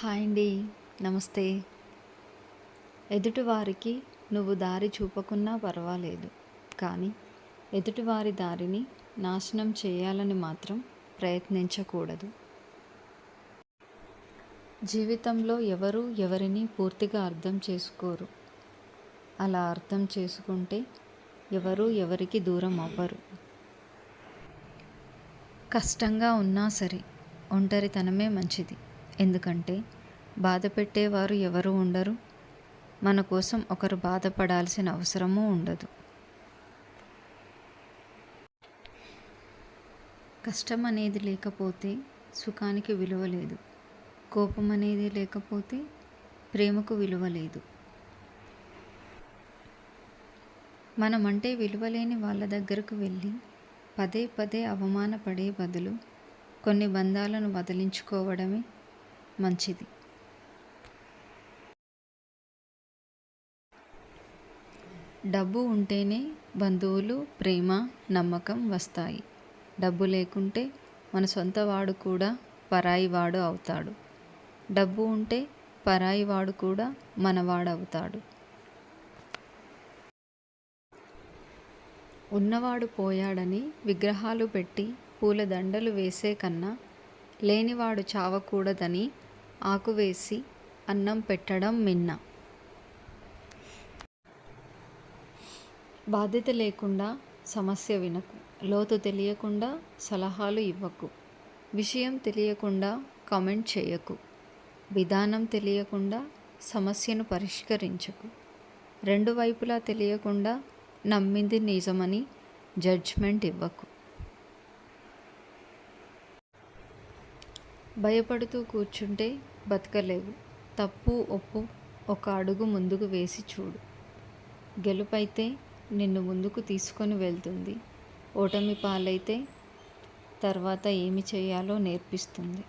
Hi అండి. నమస్తే. ఎదుటివారికి నువ్వు దారి చూపకున్నా పర్వాలేదు, కానీ ఎదుటివారి దారిని నాశనం చేయాలని మాత్రం ప్రయత్నించకూడదు. జీవితంలో ఎవరు ఎవరిని పూర్తిగా అర్థం చేసుకోరు. అలా అర్థం చేసుకుంటే ఎవరు ఎవరికి దూరం అవ్వరు. కష్టంగా ఉన్నా సరే ఒంటరితనమే మంచిది. ఎందుకంటే బాధ పెట్టేవారు ఎవరు ఉండరు. మన కోసం ఒకరు బాధపడాల్సిన అవసరమూ ఉండదు. కష్టం అనేది లేకపోతే సుఖానికి విలువ లేదు. కోపం అనేది లేకపోతే ప్రేమకు విలువ లేదు. మనమంటే విలువలేని వాళ్ళ దగ్గరకు వెళ్ళి పదే పదే అవమానపడే బదులు కొన్ని బంధాలను వదిలించుకోవడమే మంచిది. డబ్బు ఉంటేనే బంధువులు, ప్రేమ, నమ్మకం వస్తాయి. డబ్బు లేకుంటే మన సొంతవాడు కూడా పరాయివాడు అవుతాడు. డబ్బు ఉంటే పరాయివాడు కూడా మనవాడవుతాడు. ఉన్నవాడు పోయాడని విగ్రహాలు పెట్టి పూలదండలు వేసే కన్నా లేనివాడు చావకూడదని ఆకు వేసి అన్నం పెట్టడం మిన్న. బాధ్యత లేకుండా సమస్య వినకు. లోతు తెలియకుండా సలహాలు ఇవ్వకు. విషయం తెలియకుండా కామెంట్ చేయకు. విధానం తెలియకుండా సమస్యను పరిష్కరించకు. రెండు వైపులా తెలియకుండా నమ్మింది నిజమని జడ్జ్మెంట్ ఇవ్వకు. భయపడుతూ కూర్చుంటే బతకలేవు. తప్పు ఒప్పు ఒక అడుగు ముందుకు వేసి చూడు. గెలుపైతే నిన్ను ముందుకు తీసుకొని వెళ్తుంది. ఓటమి పాలైతే తర్వాత ఏమి చేయాలో నేర్పిస్తుంది.